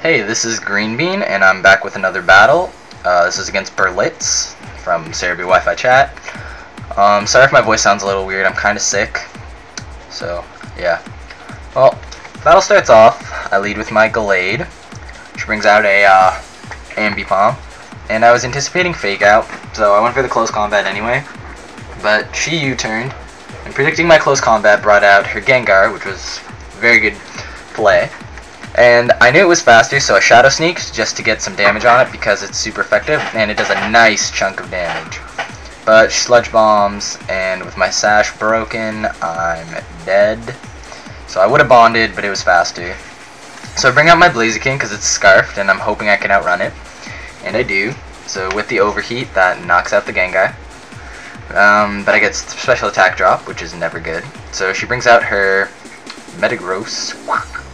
Hey, this is Greenbean, and I'm back with another battle. This is against Berlitz from Serebii Wifi Chat. Sorry if my voice sounds a little weird, I'm kinda sick. So, yeah. Well, battle starts off. I lead with my Glade. She brings out a Ambipom. And I was anticipating Fake Out, so I went for the close combat anyway. But she U-turned, and predicting my close combat brought out her Gengar, which was very good play. And I knew it was faster, so I Shadow Sneaked just to get some damage on it because it's super effective, and it does a nice chunk of damage. But she Sludge Bombs, and with my Sash broken, I'm dead. So I would have bonded, but it was faster. So I bring out my Blaziken because it's Scarfed, and I'm hoping I can outrun it. And I do. So with the Overheat, that knocks out the Gengar. But I get Special Attack Drop, which is never good. So she brings out her Metagross,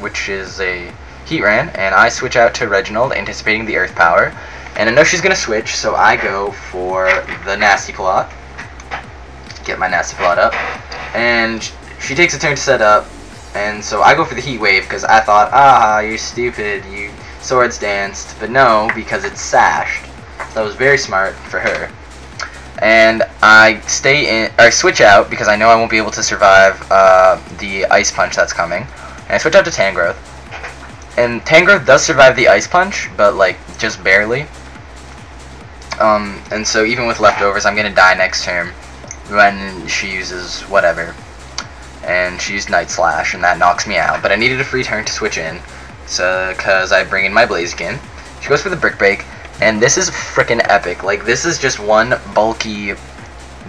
which is a Heatran, and I switch out to Reginald, anticipating the Earth Power. And I know she's going to switch, so I go for the Nasty Plot. Get my Nasty Plot up. And she takes a turn to set up, and so I go for the Heat Wave, because I thought, you're stupid, you Swords Danced. But no, because it's Sashed. So that was very smart for her. And I switch out because I know I won't be able to survive the Ice Punch that's coming. And I switch out to Tangrowth. And Tangrowth does survive the Ice Punch, but like just barely. And so even with leftovers, I'm gonna die next turn when she uses whatever. And she used Night Slash, and that knocks me out. But I needed a free turn to switch in, so because I bring in my Blaziken. She goes for the Brick Break. And this is frickin' epic. Like, this is just one bulky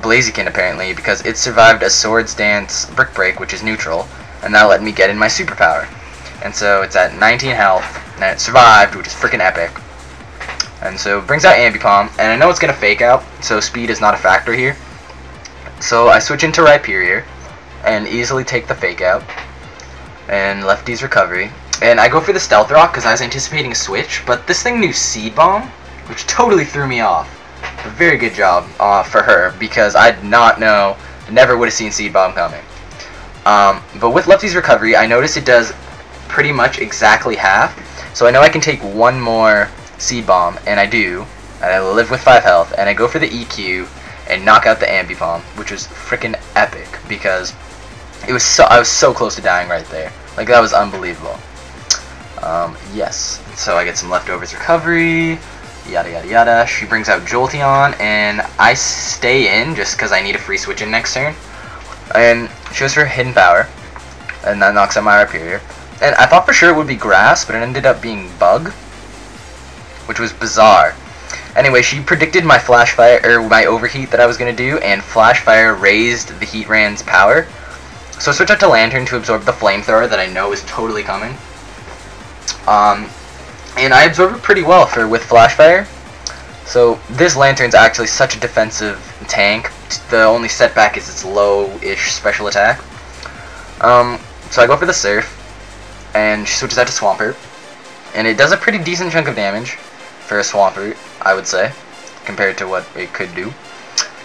Blaziken, apparently, because it survived a Swords Dance Brick Break, which is neutral, and that let me get in my superpower. And so it's at 19 health, and it survived, which is frickin' epic. And so it brings out Ambipom, and I know it's gonna Fake Out, so speed is not a factor here. So I switch into Rhyperior, and easily take the Fake Out, and Lefty's Recovery. And I go for the Stealth Rock because I was anticipating a switch, but this thing knew Seed Bomb, which totally threw me off. A very good job for her, because I did not know, never would have seen Seed Bomb coming. But with Lefty's Recovery, I noticed it does pretty much exactly half, so I know I can take one more Seed Bomb, and I do, and I live with 5 health, and I go for the EQ and knock out the Ambipom, which was freaking epic, because I was so close to dying right there. Like, that was unbelievable. Yes, so I get some leftovers recovery, yada yada yada. She brings out Jolteon, and I stay in just because I need a free switch in next turn. And she goes for Hidden Power, and that knocks out my Rhyperior. And I thought for sure it would be Grass, but it ended up being Bug, which was bizarre. Anyway, she predicted my Flash Fire, or my Overheat that I was going to do, and Flash Fire raised the Heatran's power. So I switch out to Lantern to absorb the Flamethrower that I know is totally coming. And I absorb it pretty well with Flash Fire. So this Lantern's actually such a defensive tank. The only setback is its low-ish special attack. So I go for the Surf, and she switches out to Swampert, and it does a pretty decent chunk of damage for a Swampert, I would say, compared to what it could do.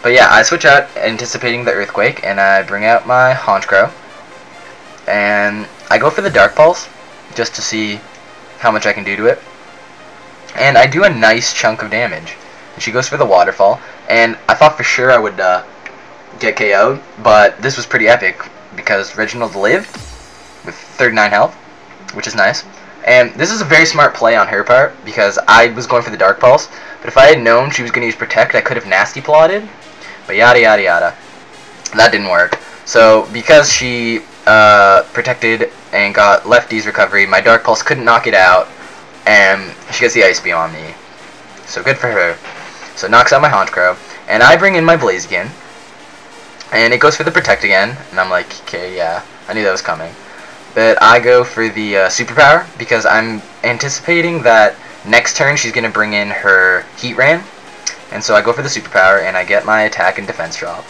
But yeah, I switch out anticipating the Earthquake, and I bring out my Honchkrow, and I go for the Dark Pulse just to see how much I can do to it, and I do a nice chunk of damage. And she goes for the Waterfall, and I thought for sure I would get KO'd, but this was pretty epic because Reginald lived with 39 health, which is nice. And this is a very smart play on her part because I was going for the Dark Pulse, but if I had known she was going to use Protect, I could have Nasty Plotted, but yada yada yada. That didn't work. So because she protected and got Lefty's Recovery, my Dark Pulse couldn't knock it out, and she gets the Ice Beam on me. So good for her. So it knocks out my Honchkrow, and I bring in my Blaziken, and it goes for the Protect again, and I'm like, okay, yeah, I knew that was coming. But I go for the Superpower, because I'm anticipating that next turn she's going to bring in her Heatran, and so I go for the Superpower, and I get my attack and defense drop.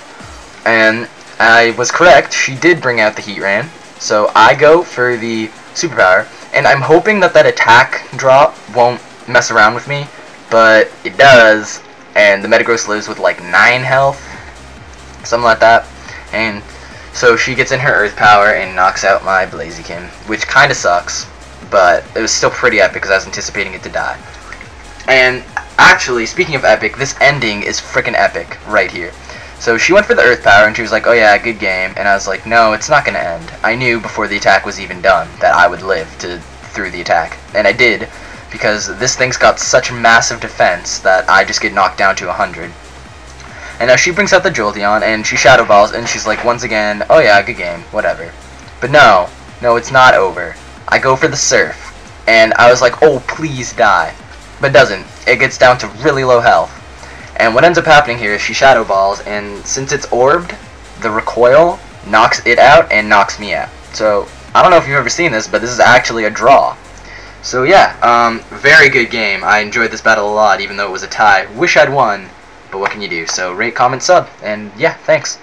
And I was correct, she did bring out the Heatran, so I go for the Superpower, and I'm hoping that that attack drop won't mess around with me, but it does, and the Metagross lives with like 9 health, something like that, and so she gets in her Earth Power and knocks out my Blaziken, which kinda sucks, but it was still pretty epic because I was anticipating it to die. And actually, speaking of epic, this ending is freaking epic right here. So she went for the earth power and she was like, oh yeah, good game. And I was like, no, it's not going to end. I knew before the attack was even done that I would live through the attack. And I did, because this thing's got such massive defense that I just get knocked down to 100. And now she brings out the Jolteon and she Shadow Balls and she's like, once again, oh yeah, good game, whatever. But no, it's not over. I go for the Surf. And I was like, oh, please die. But it doesn't. It gets down to really low health. And what ends up happening here is she Shadow Balls, and since it's orbed, the recoil knocks it out and knocks me out. So, I don't know if you've ever seen this, but this is actually a draw. So yeah, very good game. I enjoyed this battle a lot, even though it was a tie. Wish I'd won, but what can you do? So rate, comment, sub, and yeah, thanks.